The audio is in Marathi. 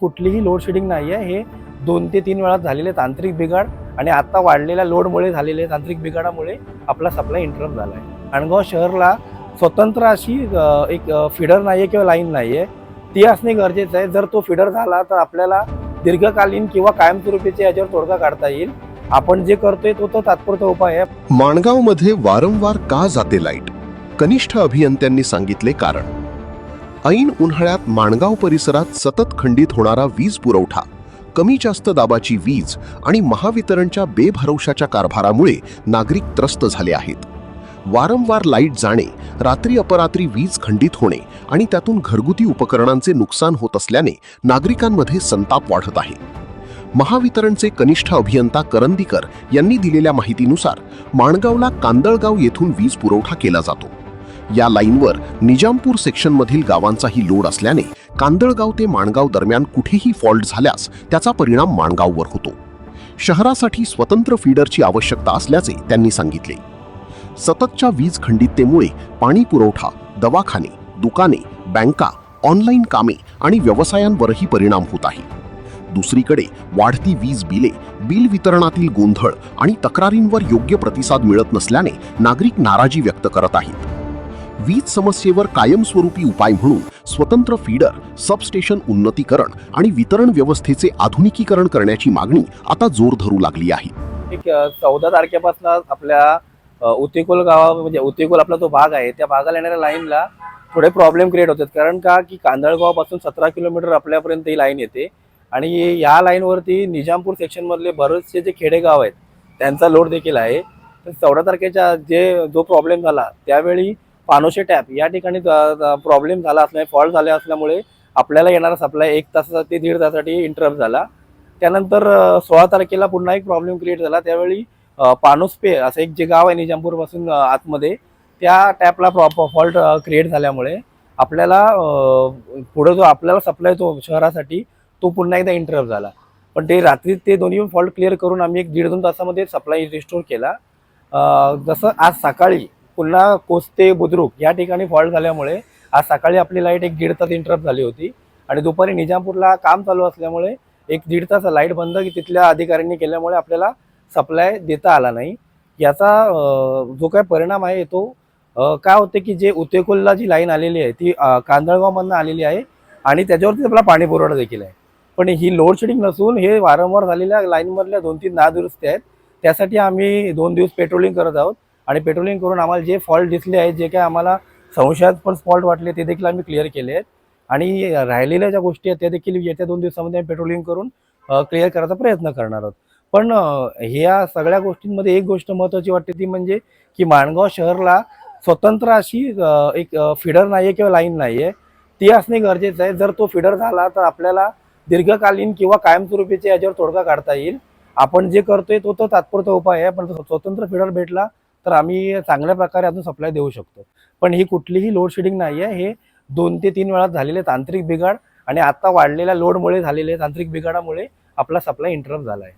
कुठलीही लोड शेडिंग नाही आहे. हे 2 ते 3 वेळा झालेले तांत्रिक बिघाड आणि आता वाढलेल्या लोडमुळे झालेले तांत्रिक बिघाडामुळे आपला सप्लाय इंटरप्ट झाला आहे. माणगाव शहरला स्वतंत्र अशी एक फीडर नाही आहे किंवा लाईन नाही आहे, ती असणे गरजेचं आहे. जर तो फीडर झाला तर आपल्याला दीर्घकालीन किंवा कायमस्वरूपीचे याच्यावर तोडगा काढता येईल. आपण जे करतोय तो तात्पुरता उपाय आहे. माणगावमध्ये वारंवार का जाते लाईट? कनिष्ठ अभियंत्यांनी सांगितले कारण. ऐन उन्हाळ्यात माणगाव परिसरात सतत खंडित होणारा वीज पुरवठा, कमी जास्त दाबाची वीज आणि महावितरणच्या बेभरवशाच्या कारभारामुळे नागरिक त्रस्त झाले आहेत. वारंवार लाईट जाणे, रात्री अपरात्री वीज खंडित होणे आणि त्यातून घरगुती उपकरणांचे नुकसान होत असल्याने नागरिकांमध्ये संताप वाढत आहे. महावितरणचे कनिष्ठ अभियंता करंदीकर यांनी दिलेल्या माहितीनुसार माणगावला कांदळगाव येथून वीज पुरवठा केला जातो. या लाईनवर निजामपूर सेक्शनमधील गावांचाही लोड असल्याने कांदळगाव ते माणगाव दरम्यान कुठेही फॉल्ट झाल्यास त्याचा परिणाम माणगाववर होतो. शहरासाठी स्वतंत्र फीडरची आवश्यकता असल्याचे त्यांनी सांगितले. सततच्या वीज खंडिततेमुळे पाणी पुरवठा, दवाखाने, दुकाने, बँका, ऑनलाईन कामे आणि व्यवसायांवरही परिणाम होत आहे. दुसरीकडे वाढती वीज बिले, बिल वितरणातील गोंधळ आणि तक्रारींवर योग्य प्रतिसाद मिळत नसल्याने नागरिक नाराजी व्यक्त करत आहेत. वीज समस्येवर कायमस्वरूपी उपाय म्हणून स्वतंत्र फीडर, सबस्टेशन उन्नतीकरण आणि वितरण व्यवस्थेचे आधुनिकीकरण करण्याची मागणी आता जोर धरू लागली आहे. 14 तारखेपासून आपल्या उतेकोल गावा म्हणजे उतेकोल आपला तो भाग आहे, त्या भागाला येणाऱ्या लाईनला थोडे प्रॉब्लेम क्रिएट होतात. कारण का की कांदळगावपासून 17 किलोमीटर आपल्यापर्यंत ही लाईन येते आणि या लाईनवरती निजामपूर सेक्शनमधले बरेचसे जे खेडेगाव आहेत त्यांचा लोड देखील आहे. तर 14 तारखेचा जो प्रॉब्लेम झाला त्यावेळी पानोशे टॅप या ठिकाणी प्रॉब्लेम झाला असल्यामुळे, फॉल्ट झाले असल्यामुळे आपल्याला येणारा सप्लाय 1 तास ते 1.5 तासासाठी इंटरप्ट झाला. त्यानंतर 16 तारखेला पुन्हा एक प्रॉब्लेम क्रिएट झाला. त्यावेळी पानोसपे असं एक जे गाव आहे निजामपूरपासून आतमध्ये, त्या टॅपला फॉल्ट क्रिएट झाल्यामुळे आपल्याला पुढे जो आपल्याला सप्लाय तो शहरासाठी तो पुन्हा एकदा इंटरप्ट झाला. पण ते रात्री ते दोन्ही फॉल्ट क्लिअर करून आम्ही 1-1.5-2 तासामध्ये सप्लाय रिस्टोर केला. जसं आज सकाळी पुन्हा कोस्ते बुद्रुक या ठिकाणी फॉल्ट झाल्यामुळे आज सकाळी आपली लाईट 1-1.5 तास इंटरप्ट झाली होती आणि दुपारी निजामपूरला काम चालू असल्यामुळे 1-1.5 तास लाईट बंद तिथल्या अधिकाऱ्यांनी केल्यामुळे आपल्याला सप्लाय देता आला नाही. याचा जो काय परिणाम आहे तो काय होते की जे उतेकोलला जी लाईन आलेली आहे ती कांदळगावमधून आलेली आहे आणि त्याच्यावरती आपला पाणी पुरवठा देखील आहे. पण ही लोड शेडिंग नसून हे वारंवार झालेल्या लाईनमधल्या 2-3 नादुरुस्त्या आहेत. त्यासाठी आम्ही 2 दिवस पेट्रोलिंग करत आहोत आणि पेट्रोलिंग करून आम्हाला जे फॉल्ट दिसले आहेत, जे काय आम्हाला संशयास्पद फॉल्ट वाटले ते देखील आम्ही क्लिअर केले आहेत आणि राहिलेल्या ज्या गोष्टी आहेत त्या देखील येत्या 2 दिवसामध्ये आम्ही पेट्रोलिंग करून क्लिअर करायचा प्रयत्न करणार आहोत. पण ह्या सगळ्या गोष्टींमध्ये एक गोष्ट महत्त्वाची वाटते ती म्हणजे की माणगाव शहरला स्वतंत्र अशी एक फीडर नाही आहे किंवा लाईन नाही आहे, ती असणे गरजेचं आहे. जर तो फीडर झाला तर आपल्याला दीर्घकालीन किंवा कायमस्वरूपीचे याच्यावर तोडगा काढता येईल. आपण जे करतोय तो तात्पुरता उपाय आहे, पण स्वतंत्र फीडर भेटला तर आम्ही चांगल्या प्रकारे अजून सप्लाय देऊ शकतो. पण ही कुठलीही लोड शेडिंग नाही आहे. हे 2 ते 3 वेळा झालेले तांत्रिक बिघाड आणि आता वाढलेल्या लोडमुळे झालेले तांत्रिक बिघाडामुळे आपला सप्लाय इंटरप्ट झाला आहे.